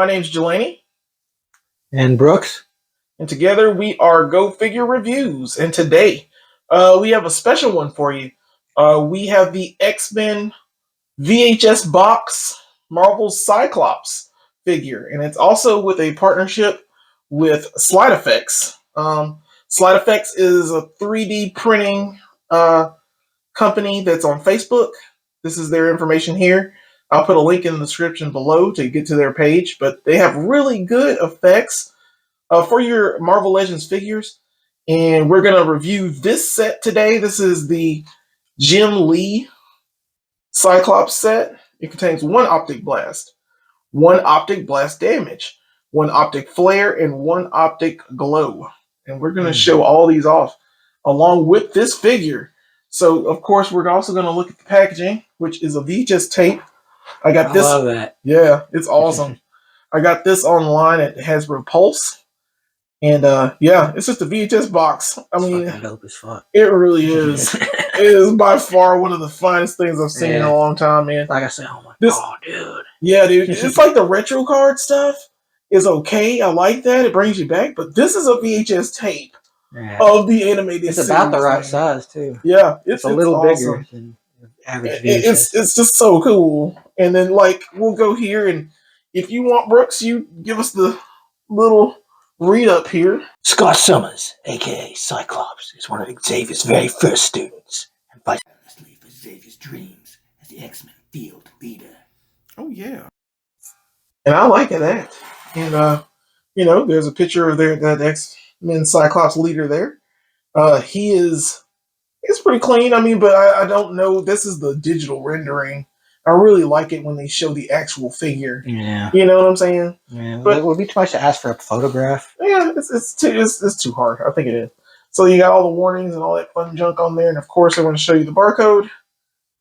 My name's Jelani. And Brooks. And together we are Go Figure Reviews. And today we have a special one for you. We have the X-Men VHS box Marvel's Cyclops figure. And it's also with a partnership with Slideffects. Slideffects is a 3D printing company that's on Facebook. This is their information here. I'll put a link in the description below to get to their page, but they have really good effects for your Marvel Legends figures. And we're going to review this set today. This is the Jim Lee Cyclops set. It contains one Optic Blast, one Optic Blast Damage, one Optic Flare, and one Optic Glow. And we're going to show all these off along with this figure. So, of course, we're also going to look at the packaging, which is a VHS tape. I love that. Yeah, it's awesome. I got this online at Hasbro Pulse. And yeah, it's just a VHS box. I mean, dope as fuck. It really is. It is by far one of the finest things I've seen in a long time, man. Like I said, oh my god, dude. Yeah, dude. It's like the retro card stuff is okay. I like that. It brings you back. But this is a VHS tape of the animated series. It's about the right size, too. Yeah, it's a little awesome. Bigger than average VHS. It's just so cool. And then, like, we'll go here, and if you want, Brooks, you give us the little read up here. Scott Summers, a.k.a. Cyclops, is one of Xavier's very first students, and fights tirelessly for Xavier's dreams as the X-Men field leader. Oh, yeah. And I like that. And, you know, there's a picture of that X-Men Cyclops leader there. It's pretty clean. I mean, but I don't know. This is the digital rendering. I really like it when they show the actual figure. Yeah. You know what I'm saying? Yeah. But it would be too much to ask for a photograph. Yeah, it's too hard. I think it is. So you got all the warnings and all that fun junk on there. And, of course, I want to show you the barcode.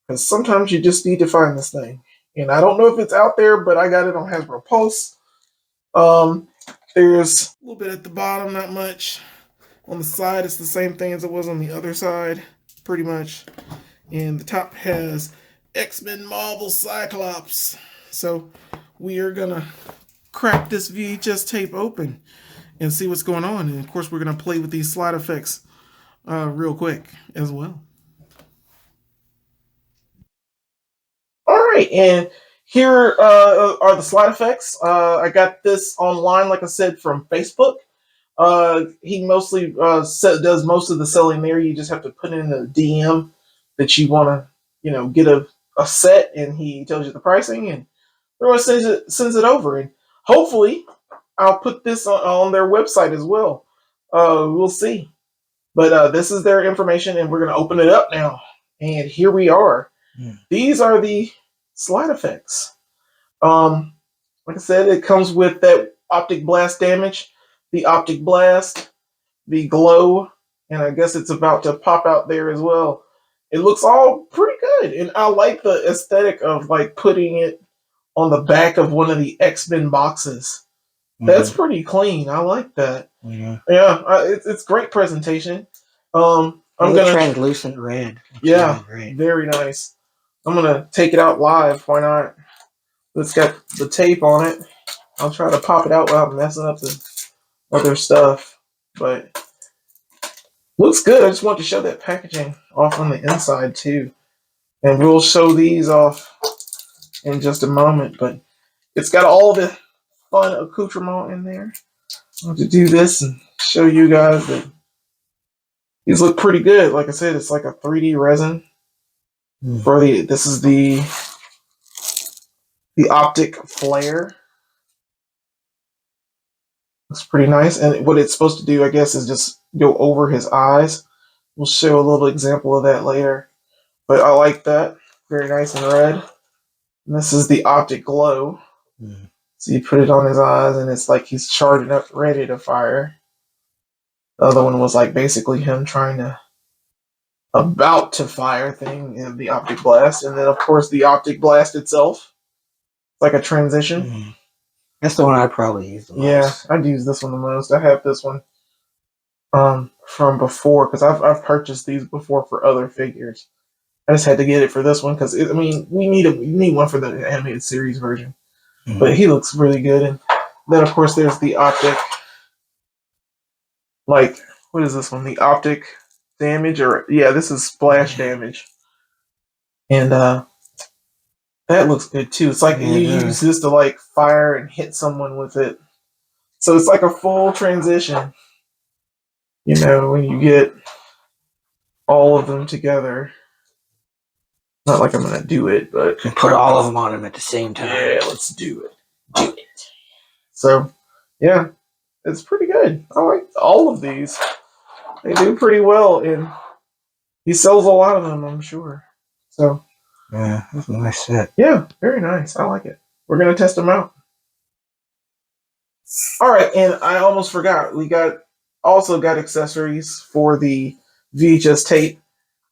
Because sometimes you just need to find this thing. And I don't know if it's out there, but I got it on Hasbro Pulse. There's a little bit at the bottom, not much. On the side, it's the same thing as it was on the other side, pretty much. And the top has X-Men Marvel Cyclops. So we are going to crack this VHS tape open and see what's going on. And, of course, we're going to play with these slide effects real quick as well. All right, and here are the slide effects. I got this online, like I said, from Facebook. He mostly does most of the selling there. You just have to put in a DM that you want to, you know, get a set, and he tells you the pricing, and everyone sends it over. And hopefully, I'll put this on their website as well. We'll see. But this is their information, and we're going to open it up now. And here we are. These are the slide effects. Like I said, it comes with that Optic Blast Damage, the Optic Blast, the Glow, and I guess it's about to pop out there as well. It looks all pretty good, and I like the aesthetic of like putting it on the back of one of the X-Men boxes. That's pretty clean. I like that. Yeah, it's great presentation. I'm gonna translucent red. Yeah, very nice. I'm gonna take it out live. Why not? It's got the tape on it. I'll try to pop it out without messing up the other stuff, but looks good. I just want to show that packaging off on the inside too, and we'll show these off in just a moment. But it's got all the fun accoutrement in there. I want to do this and show you guys that these look pretty good. Like I said, it's like a 3D resin for the. This is the Optic Flare. Looks pretty nice, and what it's supposed to do, I guess, is just go over his eyes. We'll show a little example of that later, but I like that. Very nice and red. And this is the Optic Glow. So you put it on his eyes, and it's like he's charging up, ready to fire. The other one was like basically him about to fire thing in the Optic Blast, and then of course the Optic Blast itself. It's like a transition. That's the one I'd probably use the most. Yeah, I'd use this one the most. I have this one from before, because I've purchased these before for other figures. I just had to get it for this one because I mean we need one for the animated series version. But he looks really good, and Then of course there's the optic. Like, what is this one? The optic damage, or yeah, this is splash damage, and that looks good too. It's like you use this to like fire and hit someone with it, so it's like a full transition. You know, when you get all of them together. Not like I'm gonna do it, but put all of them on him at the same time. Yeah, let's do it. Do it. So, yeah, it's pretty good. I like all of these. They do pretty well, and he sells a lot of them, I'm sure. So, yeah, that's a nice set. Yeah, very nice. I like it. We're gonna test them out. All right, and I almost forgot. We also got accessories for the VHS tape,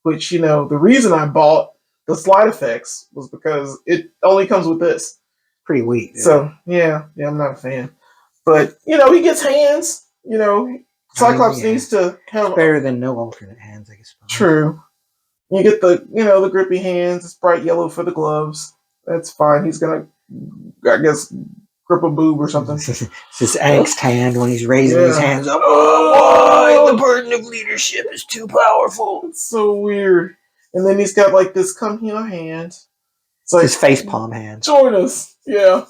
which the reason I bought the Slideffects was because it only comes with this. Pretty weak. Yeah. So yeah, I'm not a fan. But he gets hands. Cyclops needs to have it's better than no alternate hands, I guess. True. You get the grippy hands. It's bright yellow for the gloves. That's fine. He's gonna, I guess, grip a boob or something. It's his angst hand when he's raising his hands up. Oh, the burden of leadership is too powerful. It's so weird. And then he's got like this come here hand. It's like, his face palm hand. Join us. Yeah.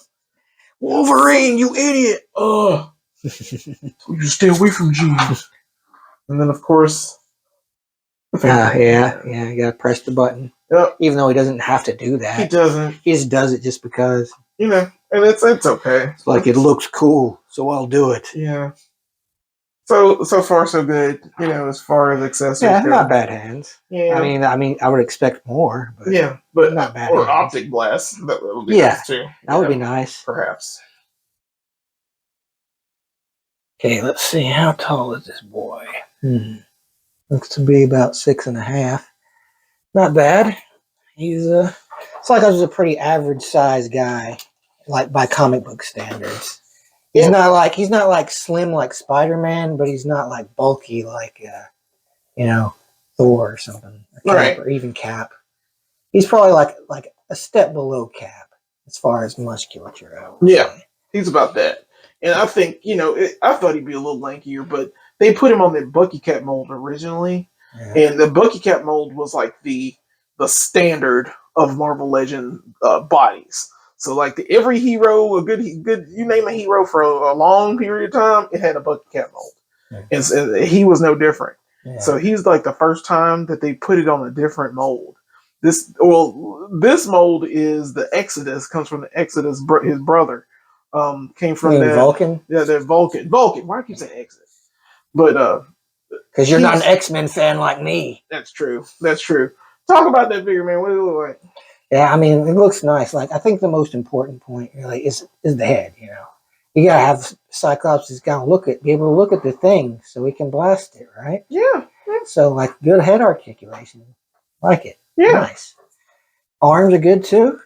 Wolverine, you idiot. Ugh. You stay away from Jeeves. And then, of course, yeah, you gotta press the button. Yep. Even though he doesn't have to do that. He doesn't. He just does it just because. And it's okay. It's like, it looks cool, so I'll do it. Yeah. So far so good, as far as accessories. Yeah, not bad hands. Yeah. I mean, I would expect more. But but not bad. Or hands. optic blast. That would be nice too. That would be nice. Perhaps. Okay, let's see. How tall is this boy? Looks to be about 6.5. Not bad. He's Cyclops is a pretty average sized guy, like by comic book standards. He's not like slim like Spider-Man, but he's not like bulky like Thor or something, or Cap, or even Cap. He's probably like a step below Cap as far as musculature. He's about that. And I think I thought he'd be a little lankier, but they put him on the Bucky Cap mold originally, and the Bucky Cap mold was like the standard of Marvel Legend bodies. So like every hero, a good you name a hero for a long period of time, it had a Bucky Cap mold, and he was no different. So he's like the first time that they put it on a different mold. This mold is the Exodus, comes from the Exodus, his brother. Came from that Vulcan. Yeah, that Vulcan. Vulcan. Why do I keep saying Exodus? But because you're not an X-Men fan like me. That's true. Talk about that figure, man. What does it look like? Yeah, I mean, it looks nice. Like, I think the most important point really is the head. You gotta have Cyclops is gotta be able to look at the thing so he can blast it, right? Yeah. So like good head articulation, like it. Yeah. Nice. Arms are good too.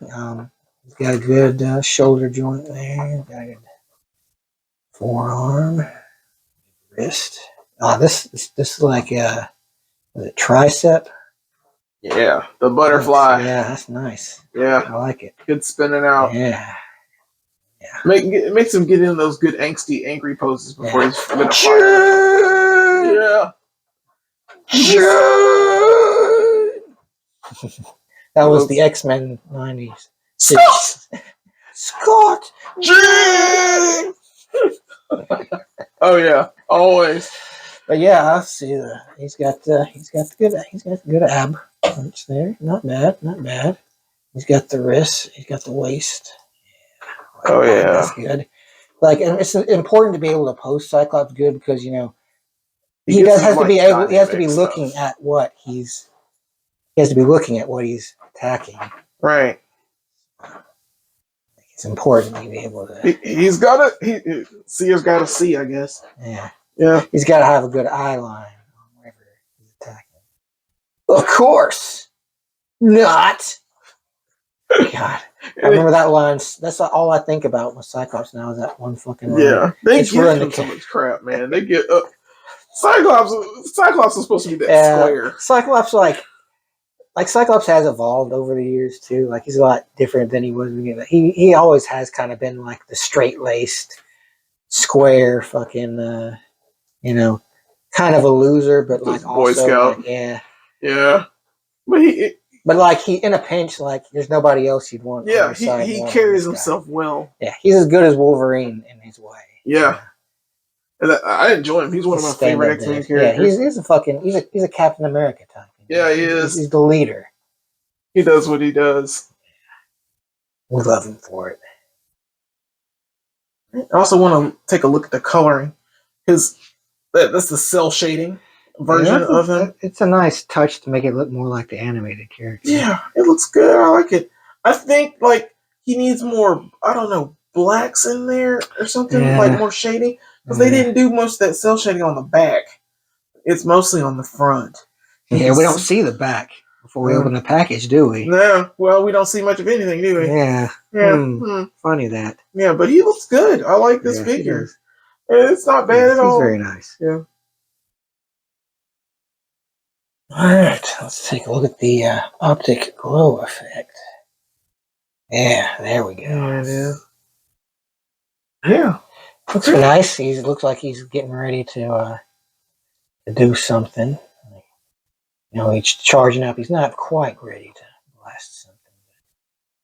He's got a good shoulder joint there. Got a good forearm, wrist. Oh, this is like a tricep. Yeah, the butterfly. Yeah, that's nice. Yeah, I like it. Good spinning out. Yeah. Makes him get in those good angsty, angry poses before he's gonna fire. Yeah. That was the X-Men 90s. Scott! Oh yeah, always. But yeah, I see that he's got the good ab punch there. Not bad. He's got the wrist. He's got the waist. Oh yeah, that's good. Like, and it's important to be able to post Cyclops good because he has to be looking at what he's attacking. Right. It's important to be able to. He's got to. Seer's got to see, I guess. Yeah. He's got to have a good eye line on wherever he's attacking. Of course not. God, I remember that line. That's all I think about with Cyclops now. Is that one fucking line. Yeah, they give him so much crap, man. They get Cyclops. Cyclops is supposed to be that square. Cyclops, like Cyclops has evolved over the years too. Like he's a lot different than he was. He always has kind of been like the straight laced, square, fucking, you know, kind of a loser, but like Boy also Scout. like, yeah. Yeah. But like he in a pinch, like there's nobody else you'd want on your side. he more than carries this guy. himself well. Yeah, he's as good as Wolverine in his way. Yeah. And I enjoy him. He's one of my favorite X-Men characters. Yeah, he's a Captain America type. Yeah, he is. He's the leader. He does what he does. We love him for it. I also want to take a look at the coloring, because that's the cell shading version of him. It's a nice touch to make it look more like the animated character. Yeah, it looks good. I like it. I think like he needs more, I don't know, blacks in there or something, like more shading, because they didn't do most of that cell shading on the back. It's mostly on the front. Yeah, we don't see the back before we open the package, do we? No. Well, we don't see much of anything, do we? Yeah. Funny that. Yeah, but he looks good. I like this figure. It's not bad at all. He's very nice. Yeah. All right, let's take a look at the optic glow effect. Yeah, there we go. There it is. Yeah. Looks nice. He looks like he's getting ready to do something. You know, he's charging up. He's not quite ready to blast something.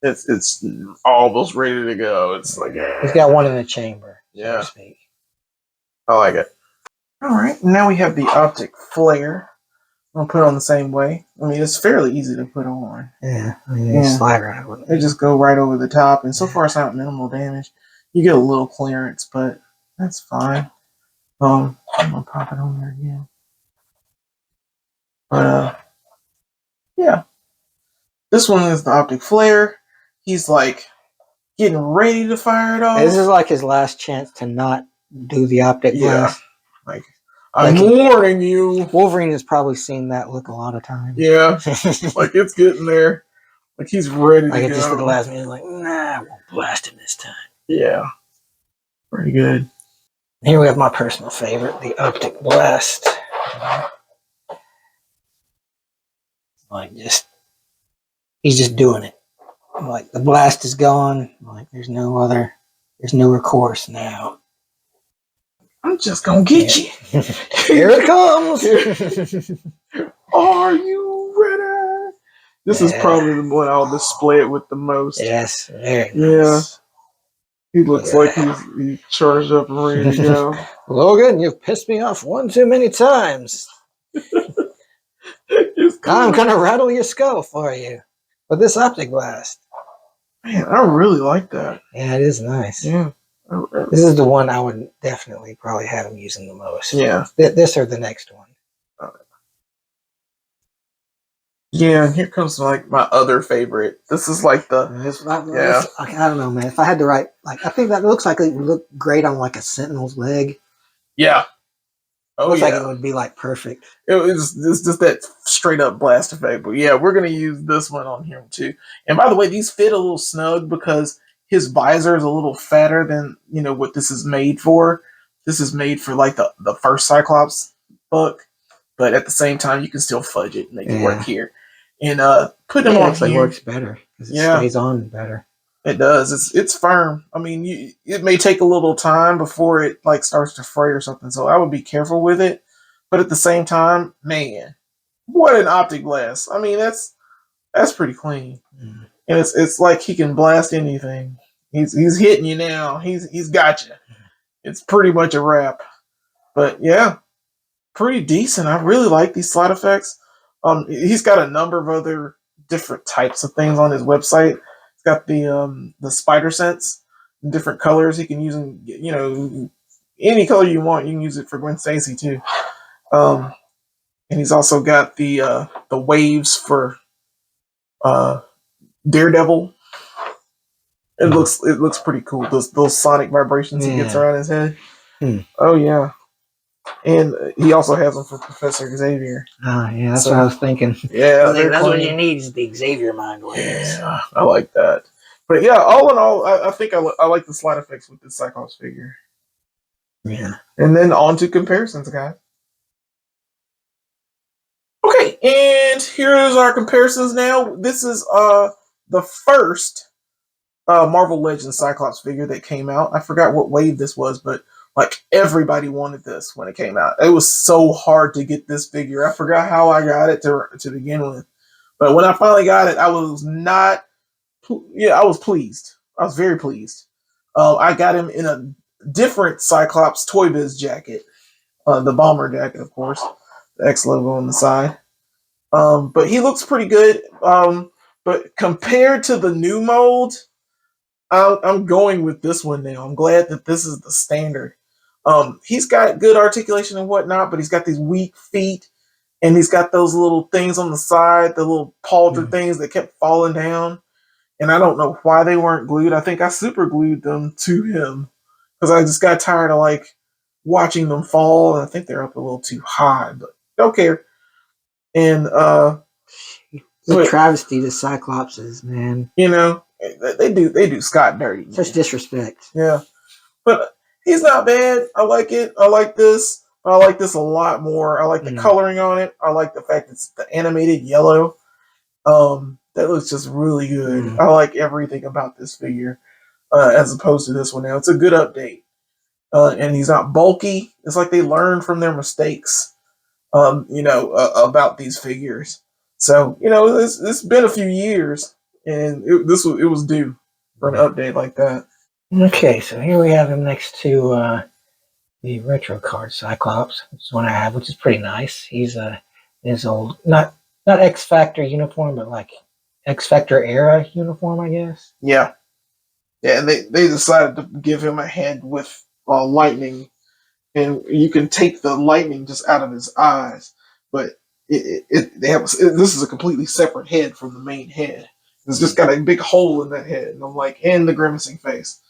It's almost ready to go. It's like he's got one in the chamber. Yeah. So to speak. I like it. All right, now we have the optic flare. I'll put it on the same way. I mean, it's fairly easy to put on. Yeah, I mean, they slide right over. They just go right over the top, and so far it's not minimal damage. You get a little clearance, but that's fine. I'm gonna pop it on there again. But yeah, this one is the optic flare. He's like getting ready to fire it off. This is like his last chance to not do the optic blast. Like, I'm warning you. Wolverine has probably seen that look a lot of times. Yeah, like it's getting there. Like he's ready to go. Just at the last minute, like, nah, I won't blast him this time. Yeah, pretty good. Here we have my personal favorite, the optic blast. Like he's just doing it. Like the blast is gone. Like there's no recourse now. I'm just gonna get you. Here it comes. Are you ready? This is probably the one I'll display it with the most. Yes, very nice. Yeah. He looks like he's charged up and ready to go. Logan, you've pissed me off one too many times. I'm gonna rattle your skull for you with this optic blast. Man, I really like that. Yeah, it is nice. Yeah. This is the one I would definitely probably have him using the most. Yeah. This or the next one. Yeah, and here comes like my other favorite. This is like the I don't know, man. If I had to write, like, I think that looks like it would look great on like a Sentinel's leg. Yeah. Oh, looks like it would be like perfect. It's just that straight up blast effect. But yeah, we're gonna use this one on him too. And by the way, these fit a little snug because his visor is a little fatter than what this is made for. This is made for like the first Cyclops book, but at the same time you can still fudge it and make it work here. And put him on here. It works better because it stays on better. It does. It's firm. I mean, it may take a little time before it like starts to fray or something. So I would be careful with it. But at the same time, man, what an optic blast! I mean, that's pretty clean. Mm. And it's like he can blast anything. He's hitting you now. He's got you. It's pretty much a wrap. But yeah, pretty decent. I really like these slide effects. He's got a number of other different types of things on his website. He's got the spider sense, different colors. He can use them, any color you want. You can use it for Gwen Stacy too. And he's also got the waves for Daredevil. It looks pretty cool. Those sonic vibrations he gets around his head. Oh yeah. And he also has them for Professor Xavier. Oh yeah, that's what I was thinking. Yeah, that's what you need is the Xavier mind waves. Yeah, I like that. But yeah, all in all, I think I like the slide effects with this Cyclops figure. Yeah. And then on to comparisons, guys. Okay, and here's our comparisons now. This is the first Marvel Legends Cyclops figure that came out. I forgot what wave this was, but Like everybody wanted this when it came out. It was so hard to get this figure. I forgot how I got it to begin with, but when I finally got it, I was not. Yeah, I was pleased. I was very pleased. I got him in a different Cyclops Toy Biz jacket, the bomber jacket, of course, the X logo on the side. But he looks pretty good. But compared to the new mold, I'm going with this one now. I'm glad that this is the standard. He's got good articulation and whatnot, but he's got these weak feet, and he's got those little things on the side, the little pauldron things that kept falling down. And I don't know why they weren't glued. I think I super glued them to him because I just got tired of like watching them fall. And I think they're up a little too high, but don't care. And the travesty the Cyclops is, man. You know, they do Scott dirty. Such disrespect. Yeah, but he's not bad. I like it. I like this. I like this a lot more. I like the coloring on it. I like the fact it's the animated yellow. That looks just really good. I like everything about this figure as opposed to this one now. It's a good update. And he's not bulky. It's like they learned from their mistakes, about these figures. So, it's been a few years, and it was due for an update like that. Okay, so here we have him next to the retro card Cyclops, which is one I have, which is pretty nice. He's his old, not X Factor uniform, but like X Factor era uniform, I guess. Yeah, and they decided to give him a head with lightning, and you can take the lightning just out of his eyes, but this is a completely separate head from the main head. It's just got a big hole in that head, and I'm like, and the grimacing face.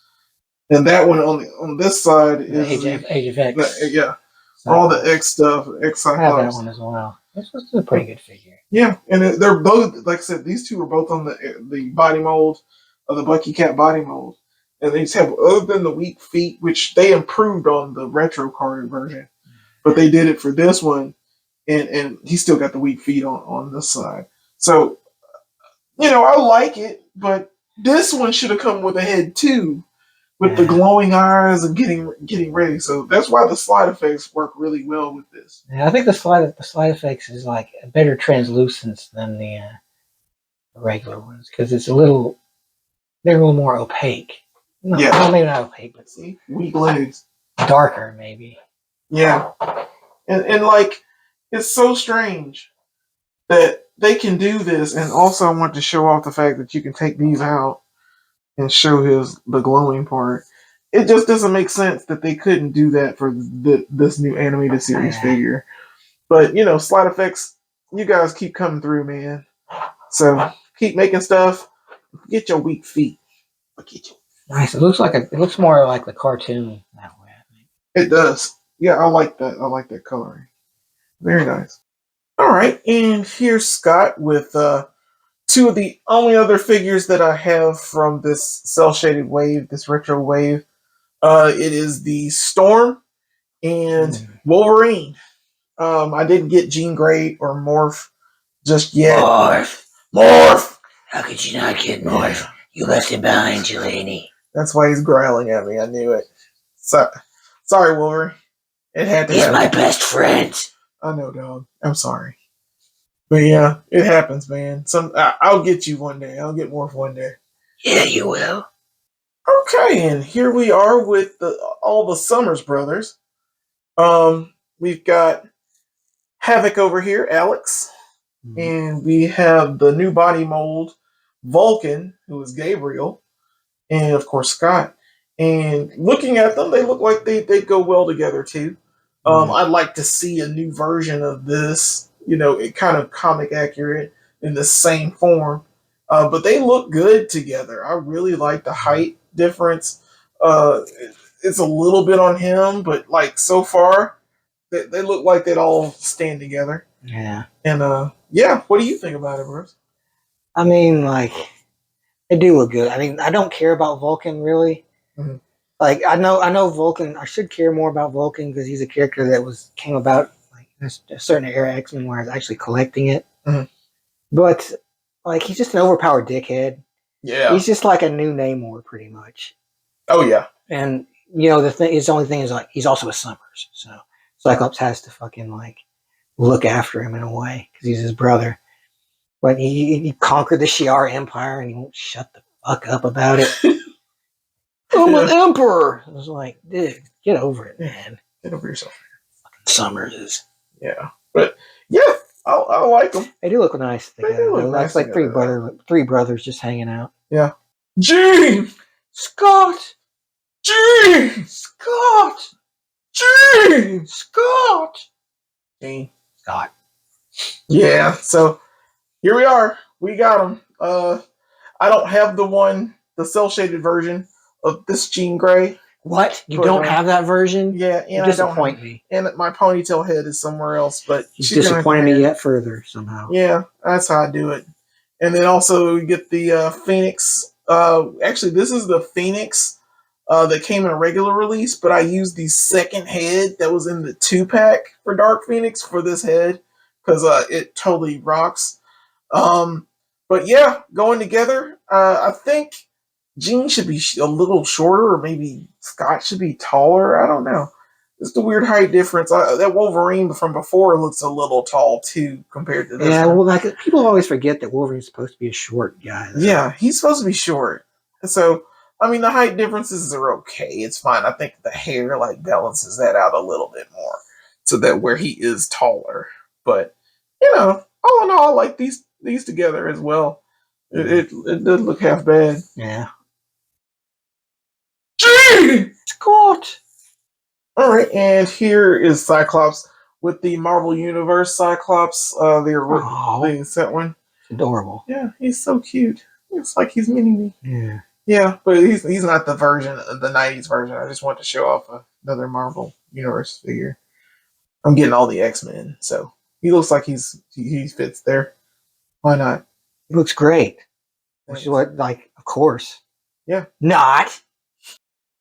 And that one on this side is Age of X. Yeah, all the X stuff, X Cyclops. I have that one as well. This was a pretty good figure. Yeah, and they're both, like I said, these two are both on the body mold of the Bucky Cat body mold, and they just have, other than the weak feet, which they improved on the retro card version, but they did it for this one, and he still got the weak feet on this side. So, I like it, but this one should have come with a head too, with the glowing eyes and getting ready. So that's why the slide effects work really well with this. Yeah, I think the slide effects is like a better translucence than the regular ones because they're a little more opaque. No, maybe not opaque, but see, weak legs, darker maybe. Yeah, and like it's so strange that they can do this, and also I want to show off the fact that you can take these out and show the glowing part. It just doesn't make sense that they couldn't do that for this new animated series figure. But slide effects, you guys keep coming through, man. So keep making stuff. Get your weak feet. Nice. It looks more like the cartoon that way, I think. It does. Yeah, I like that. I like that coloring. Very nice. All right, and here's Scott with two of the only other figures that I have from this cel-shaded wave, this retro wave. It is the Storm and Wolverine. I didn't get Jean Grey or Morph just yet. Morph! How could you not get Morph? You left him behind, Jelani. That's why he's growling at me. I knew it. Sorry, Wolverine. It had to happen. He's my best friend. I know, dog. I'm sorry. But yeah, it happens, man. I'll get you one day. I'll get Morph one day. Yeah, you will. Okay, and here we are with all the Summers brothers. We've got Havoc over here, Alex. And we have the new body mold, Vulcan, who is Gabriel. And, of course, Scott. And looking at them, they look like they go well together, too. I'd like to see a new version of this, it kind of comic accurate in the same form. But they look good together. I really like the height difference. It's a little bit on him, but like so far, they look like they'd all stand together. Yeah. And what do you think about it, Bruce? I mean, like, they do look good. I mean, I don't care about Vulcan really. Mm-hmm. Like I know Vulcan. I should care more about Vulcan because he's a character that came about like in a certain era X-Men where I was actually collecting it. Mm-hmm. But like he's just an overpowered dickhead. Yeah, he's just like a new Namor, pretty much. Oh yeah, and you know, the only thing is like he's also a Summers, so Cyclops has to fucking like look after him in a way because he's his brother. But he conquered the Shi'ar Empire and he won't shut the fuck up about it. I'm an emperor. I was like, dude, get over it, man. Get over yourself. Fucking Summers is. Yeah, but yeah, I like them. They do look nice together. They do look nice. Like three brothers just hanging out. Yeah. Gene! Scott! Gene! Scott! Gene! Scott! Gene. Scott. Yeah, so here we are. We got them. I don't have the cell shaded version of this Jean Grey. What? You don't have that version? Yeah, and you disappoint me. And my ponytail head is somewhere else, but you disappointed me yet further somehow. Yeah, that's how I do it. And then also you get the Phoenix. Actually, this is the Phoenix that came in a regular release, but I used the second head that was in the 2-pack for Dark Phoenix for this head because it totally rocks. But yeah, going together, I think Jean should be a little shorter, or maybe Scott should be taller. I don't know. It's the weird height difference. That Wolverine from before looks a little tall too compared to this. Yeah, one. well, like people always forget that Wolverine's supposed to be a short guy. Though. Yeah, he's supposed to be short. So I mean, the height differences are okay. It's fine. I think the hair like balances that out a little bit more, so that where he is taller. But you know, all in all, I like these together as well. It doesn't look half bad. Yeah. Gee! Scott! Alright, and here is Cyclops with the Marvel Universe Cyclops. The set one. Adorable. Yeah, he's so cute. It's like he's mini me. Yeah. Yeah, but he's not the version, the 90s version. I just want to show off another Marvel Universe figure. I'm getting all the X-Men, so he looks like he fits there. Why not? He looks great. Which is what, like, of course. Yeah. Not.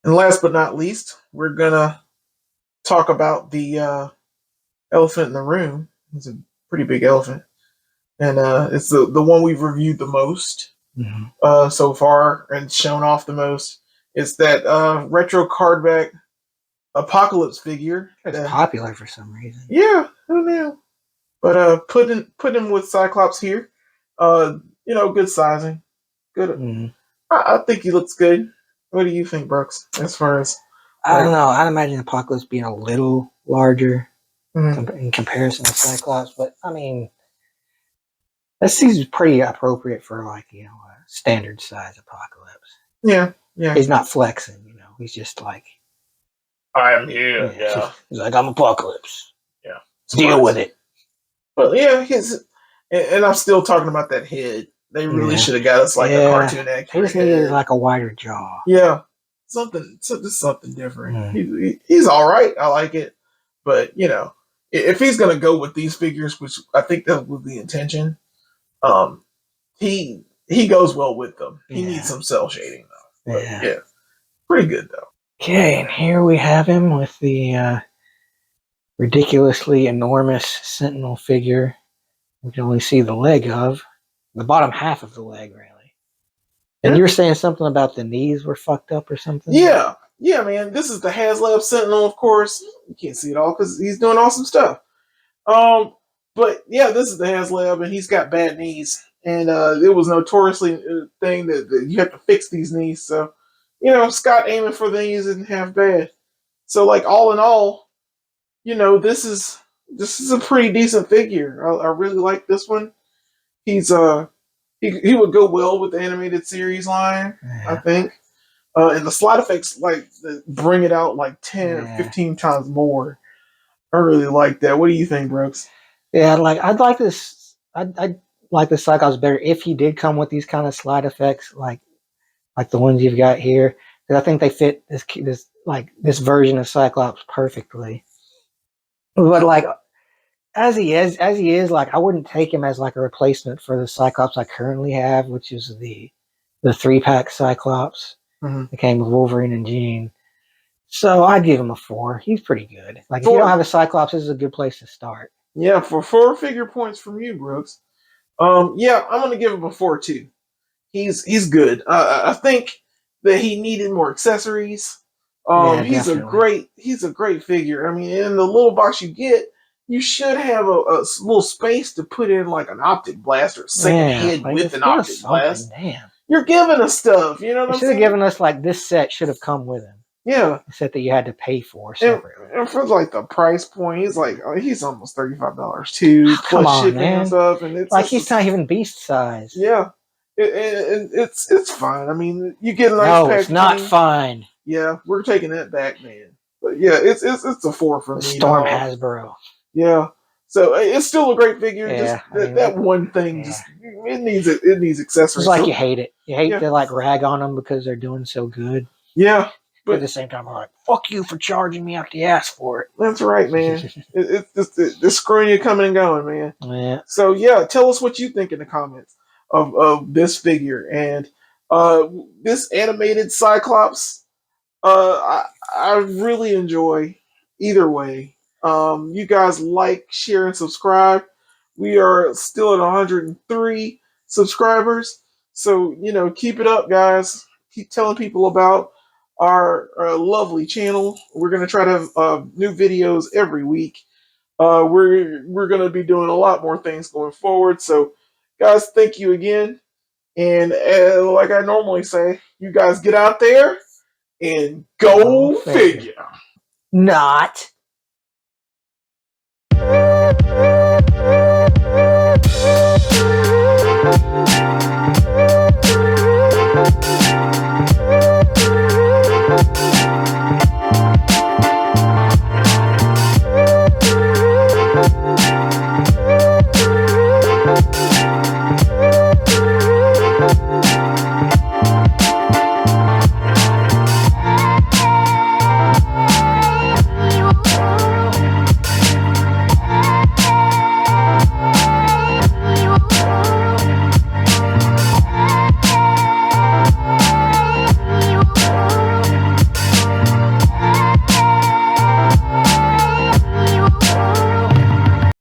And last but not least, we're gonna talk about the elephant in the room. It's a pretty big elephant, and it's the one we've reviewed the most so far and shown off the most. It's that retro cardback Apocalypse figure. It's popular for some reason. Yeah, who knew? But put him with Cyclops here. Good sizing. Good. I think he looks good. What do you think, Brooks? As far as I don't know. I'd imagine Apocalypse being a little larger in comparison to Cyclops, but I mean, that seems pretty appropriate for like a standard size Apocalypse. Yeah. He's not flexing, He's just like, I am here. Yeah. He's like, I'm Apocalypse. Yeah. Deal with it. But yeah, and I'm still talking about that head. They really should have got us like a cartoon actor. He just needed like a wider jaw. Yeah, something different. He's all right. I like it, but if he's gonna go with these figures, which I think that was the intention, he goes well with them. He needs some cell shading though. But, yeah, pretty good though. Okay, and here we have him with the ridiculously enormous Sentinel figure. We can only see the leg of. The bottom half of the leg, really. And you were saying something about the knees were fucked up or something? Yeah, man. This is the HasLab Sentinel, of course. You can't see it all because he's doing awesome stuff. But yeah, this is the HasLab, and he's got bad knees. And it was notoriously a thing that you have to fix these knees. So, Scott aiming for the knees isn't half bad. So, like, all in all, this is a pretty decent figure. I really like this one. He's he would go well with the animated series line, I think. And the slide effects bring it out like 10 or 15 times more. I really like that. What do you think, Brooks? Yeah, I'd like this Cyclops better if he did come with these kind of slide effects like the ones you've got here. Because I think they fit this version of Cyclops perfectly. But as he is, I wouldn't take him as like a replacement for the Cyclops I currently have, which is the 3-pack Cyclops that came with Wolverine and Jean. So I'd give him a 4. He's pretty good. If you don't have a Cyclops, this is a good place to start. Yeah, for 4 figure points from you, Brooks. Yeah, I'm gonna give him a 4 too. He's good. I think that he needed more accessories. Yeah, He's a definitely. great figure. I mean, in the little box you get, you should have a little space to put in like an optic blast or a second Yeah, head like with let's an give us optic something. blast. Damn. You're giving us stuff, you know what They I'm should have saying? given us like this set should have come with him. Yeah. A set that you had to pay for And, separately. and for like the price point, he's almost $35 too, Come plus on, shipping and man. stuff, and Like he's not even beast size. yeah, it's fine. I mean, you get a nice No, it's not packaging. fine. Yeah, we're taking that back, man. But yeah, it's a four for The me, Storm dog. Hasbro. Yeah, so it's still a great figure. Just Yeah, I mean, that one thing, yeah. just it needs It's accessories. like you So hate it. You hate yeah, to like rag on them because they're doing so good. yeah, But at but the same time, we're like, fuck you for charging me out the ass for that's right, man. it. It's just it's screwing you coming and going, man. Yeah. So yeah, tell us what you think in the comments of this figure and this animated Cyclops. I really enjoy either way. You guys like, share, and subscribe. We are still at 103 subscribers, so keep it up, guys. Keep telling people about our lovely channel. We're gonna try to have new videos every week. We're gonna be doing a lot more things going forward. So, guys, thank you again. And like I normally say, you guys get out there and Go go figure. figure. Not.